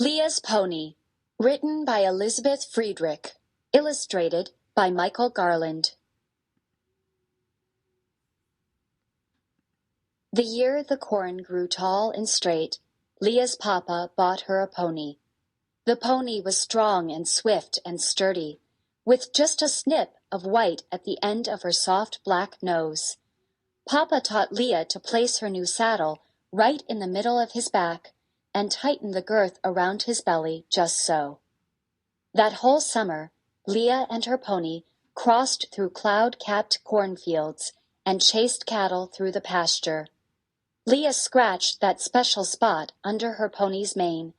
Leah's Pony, written by Elizabeth Friedrich, illustrated by Michael Garland. The year the corn grew tall and straight, Leah's papa bought her a pony. The pony was strong and swift and sturdy, with just a snip of white at the end of her soft black nose. Papa taught Leah to place her new saddle right in the middle of his back and tighten the girth around his belly just so. That whole summer, Leah and her pony crossed through cloud-capped cornfields and chased cattle through the pasture. Leah scratched that special spot under her pony's mane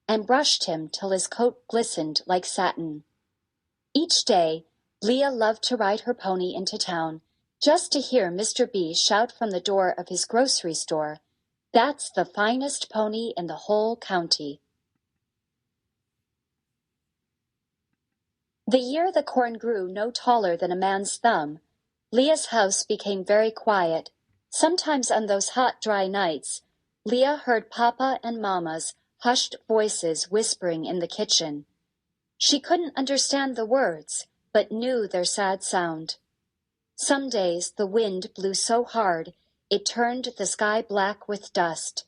and brushed him till his coat glistened like satin. Each day, Leah loved to ride her pony into town just to hear Mr. B shout from the door of his grocery store, "That's the finest pony in the whole county." The year the corn grew no taller than a man's thumb, Leah's house became very quiet. Sometimes on those hot, dry nights, Leah heard Papa and Mama's hushed voices whispering in the kitchen. She couldn't understand the words, but knew their sad sound. Some days the wind blew so hard it turned the sky black with dust.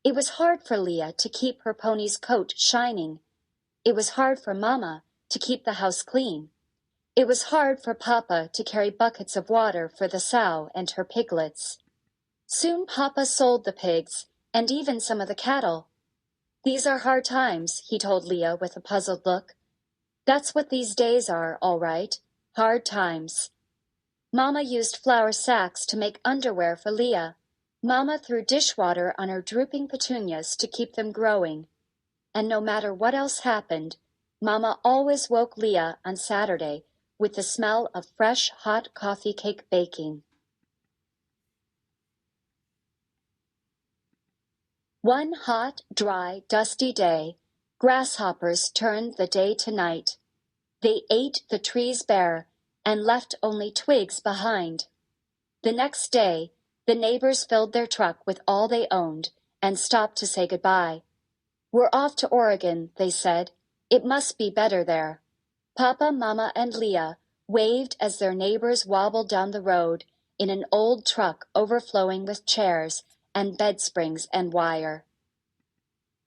It was hard for Leah to keep her pony's coat shining. It was hard for Mama to keep the house clean. It was hard for Papa to carry buckets of water for the sow and her piglets. Soon Papa sold the pigs and even some of the cattle. "These are hard times," he told Leah with a puzzled look. "That's what these days are, all right, hard times." Mama used flour sacks to make underwear for Leah. Mama threw dishwater on her drooping petunias to keep them growing. And no matter what else happened, Mama always woke Leah on Saturday with the smell of fresh hot coffee cake baking. One hot, dry, dusty day, grasshoppers turned the day to night. They ate the trees bare and left only twigs behind. The next day, the neighbors filled their truck with all they owned and stopped to say goodbye. "We're off to Oregon," they said. "It must be better there." Papa, Mama, and Leah waved as their neighbors wobbled down the road in an old truck overflowing with chairs and bed springs and wire.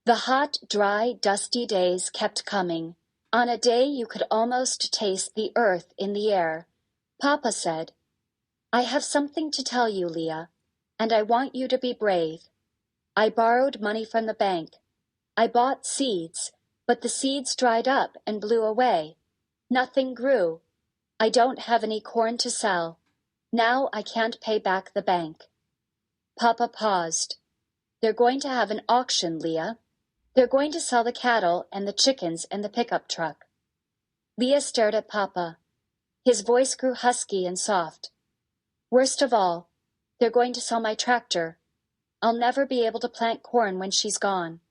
The hot, dry, dusty days kept coming. On a day you could almost taste the earth in the air, Papa said, "I have something to tell you, Leah, and I want you to be brave. I borrowed money from the bank. I bought seeds, but the seeds dried up and blew away. Nothing grew. I don't have any corn to sell. Now I can't pay back the bank." Papa paused. "They're going to have an auction, Leah. They're going to sell the cattle and the chickens and the pickup truck." Leah stared at Papa. His voice grew husky and soft. "Worst of all, they're going to sell my tractor. I'll never be able to plant corn when she's gone.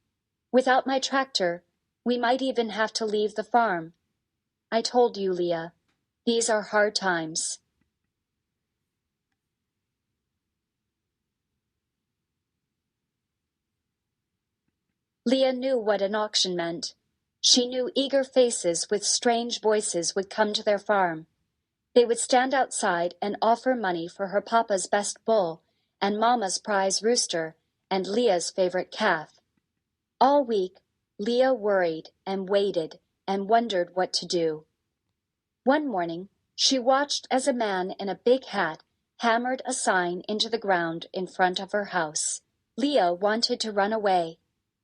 Without my tractor, we might even have to leave the farm. I told you, Leah, these are hard times." Leah knew what an auction meant. She knew eager faces with strange voices would come to their farm. They would stand outside and offer money for her papa's best bull and Mama's prize rooster and Leah's favorite calf. All week, Leah worried and waited and wondered what to do. One morning, she watched as a man in a big hat hammered a sign into the ground in front of her house. Leah wanted to run away.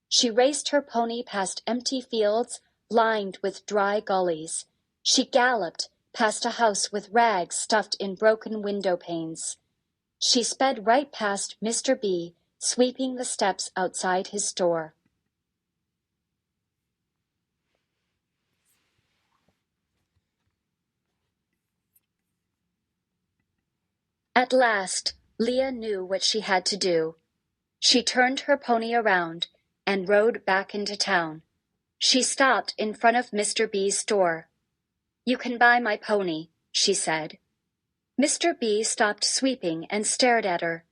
She raced her pony past empty fields lined with dry gullies. She galloped past a house with rags stuffed in broken window panes. She sped right past Mr. B, sweeping the steps outside his store. At last, Leah knew what she had to do. She turned her pony around and rode back into town. She stopped in front of Mr. B's store. "You can buy my pony," she said. Mr. B stopped sweeping and stared at her.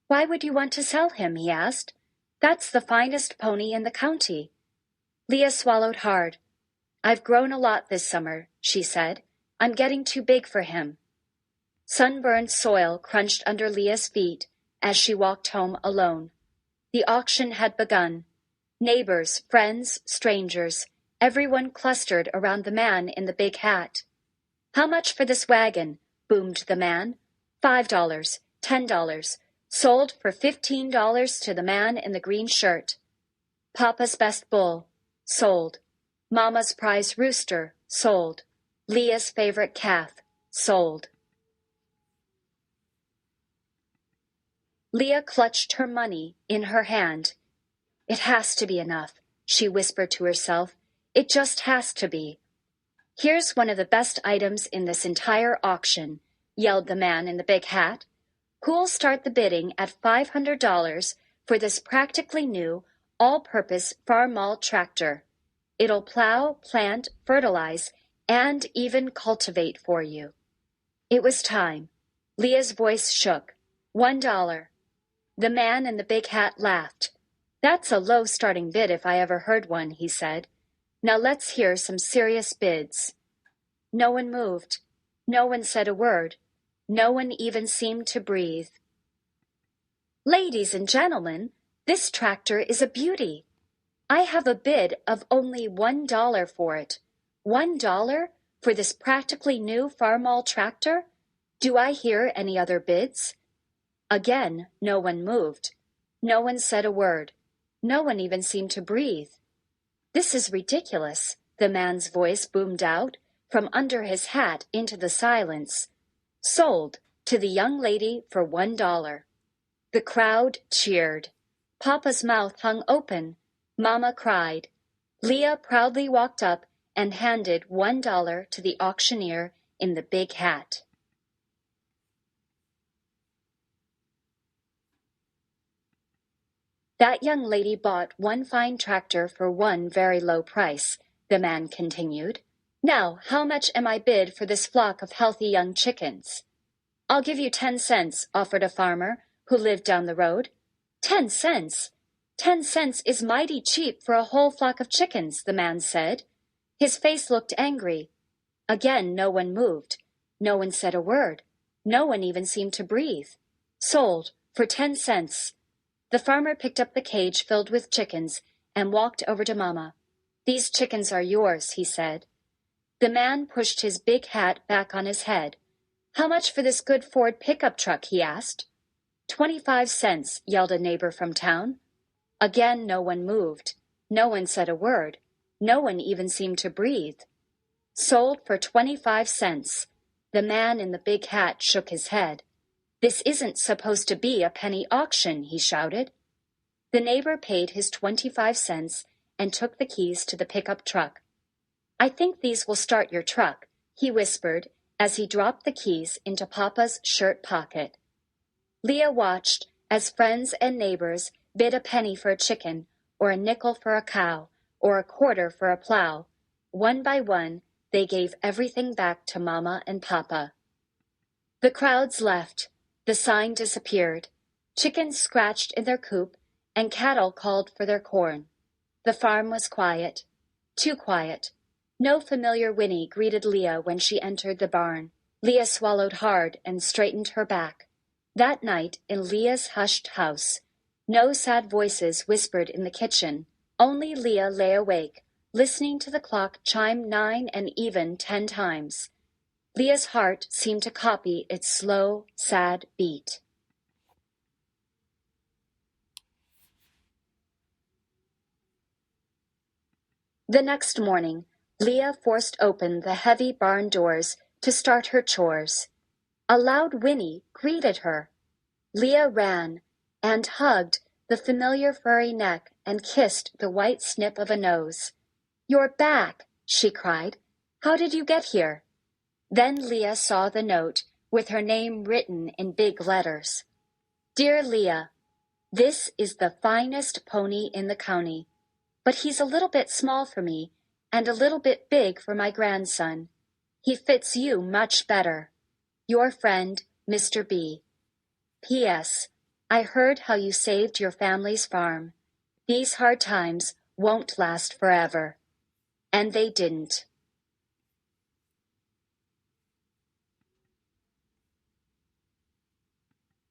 "Why would you want to sell him?" he asked. "That's the finest pony in the county." Leah swallowed hard. I've grown a lot this summer, she said. I'm getting too big for him. Sunburned soil crunched under Leah's feet as she walked home alone. The auction had begun. Neighbors, friends, strangers, everyone clustered around the man in the big hat. How much for this wagon? Boomed the man. $5, $10. Sold for $15 to the man in the green shirt. Papa's best bull. Sold. Mama's prize rooster. Sold. Leah's favorite calf. Sold. Leah clutched her money in her hand. It has to be enough, she whispered to herself. It just has to be. Here's one of the best items in this entire auction, yelled the man in the big hat. Who'll start the bidding at $500 for this practically new, all-purpose farm-all tractor? It'll plow, plant, fertilize, and even cultivate for you. It was time. Leah's voice shook. $1. The man in the big hat laughed. That's a low starting bid if I ever heard one, he said. Now let's hear some serious bids. No one moved. No one said a word. No one even seemed to breathe. Ladies and gentlemen, this tractor is a beauty. I have a bid of only $1 for it. $1 for this practically new farm-all tractor? Do I hear any other bids? Again, no one moved. No one said a word. No one even seemed to breathe. This is ridiculous, the man's voice boomed out from under his hat into the silence. Sold to the young lady for $1. The crowd cheered. Papa's mouth hung open. Mama cried. Leah proudly walked up and handed $1 to the auctioneer in the big hat. That young lady bought one fine tractor for one very low price, the man continued. Now, how much am I bid for this flock of healthy young chickens? I'll give you 10 cents, offered a farmer who lived down the road. 10 cents? 10 cents is mighty cheap for a whole flock of chickens, the man said. His face looked angry. Again, no one moved. No one said a word. No one even seemed to breathe. Sold for 10 cents. The farmer picked up the cage filled with chickens and walked over to Mama. These chickens are yours, he said. The man pushed his big hat back on his head. How much for this good Ford pickup truck, he asked. 25 cents, yelled a neighbor from town. Again, no one moved. No one said a word. No one even seemed to breathe. Sold for 25 cents. The man in the big hat shook his head. This isn't supposed to be a penny auction, he shouted. The neighbor paid his 25 cents and took the keys to the pickup truck. I think these will start your truck, he whispered as he dropped the keys into Papa's shirt pocket. Leah watched as friends and neighbors bid a penny for a chicken, or a nickel for a cow, or a quarter for a plow. One by one, they gave everything back to Mama and Papa. The crowds left. The sign disappeared. Chickens scratched in their coop, and cattle called for their corn. The farm was quiet. Too quiet. No familiar whinny greeted Leah when she entered the barn. Leah swallowed hard and straightened her back. That night, in Leah's hushed house, no sad voices whispered in the kitchen. Only Leah lay awake, listening to the clock chime 9 and even 10 times. Leah's heart seemed to copy its slow, sad beat. The next morning, Leah forced open the heavy barn doors to start her chores. A loud whinny greeted her. Leah ran and hugged the familiar furry neck and kissed the white snip of a nose. "You're back," she cried. "How did you get here?" Then Leah saw the note with her name written in big letters. Dear Leah, this is the finest pony in the county, but he's a little bit small for me and a little bit big for my grandson. He fits you much better. Your friend, Mr. B. P.S. I heard how you saved your family's farm. These hard times won't last forever. And they didn't.